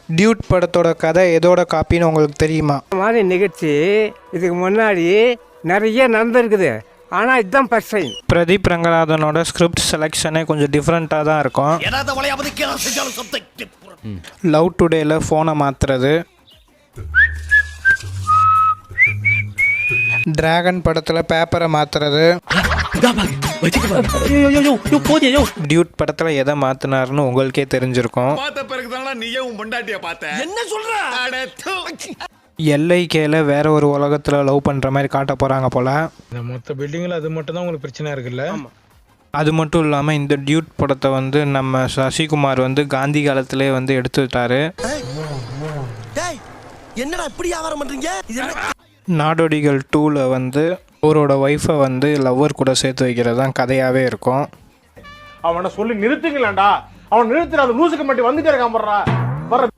Dude படத்தோட கதை எதோட காப்பின்னு உங்களுக்கு தெரியுமா? இந்த மாதிரி நிகழ்ச்சி இதுக்கு முன்னாடி நிறைய நடந்திருக்குது, ஆனால் இதுதான் ஃபர்ஸ்ட் டைம். பிரதீப் ரங்கநாதனோட ஸ்கிரிப்ட் செலெக்ஷனே கொஞ்சம் டிஃப்ரெண்ட்டாக தான் இருக்கும். லவ் டுடேல ஃபோனை மாற்றுறது, டிராகன் படத்தில் பேப்பரை மாற்றுறது, டியூட் படத்தில் எதை மாற்றினாருன்னு உங்களுக்கே தெரிஞ்சிருக்கும். எல்ஐகேல வேற ஒரு உலகத்தில் லவ் பண்ணுற மாதிரி காட்ட போகிறாங்க போல். இந்த மொத்த பில்டிங்கில் அது மட்டும் தான் உங்களுக்கு பிரச்சனை இருக்குல்ல? அது மட்டும் இல்லாமல் இந்த டியூட் படத்தை வந்து நம்ம சசிகுமார் வந்து காந்தி காலத்திலே வந்து எடுத்துட்டாரு. என்னடா இப்படி வியாபாரம் பண்றீங்க? நாடோடிகள் 2ல வந்து அவரோட ஒய்ஃபை வந்து லவ்வர் கூட சேர்த்து வைக்கிறது தான் கதையாகவே இருக்கும். அவனை சொல்லி நிறுத்துங்களேன்டா, அவன் நிறுத்துற அந்த லூசுக்கு மட்டும் வந்துட்டே இருக்கான்.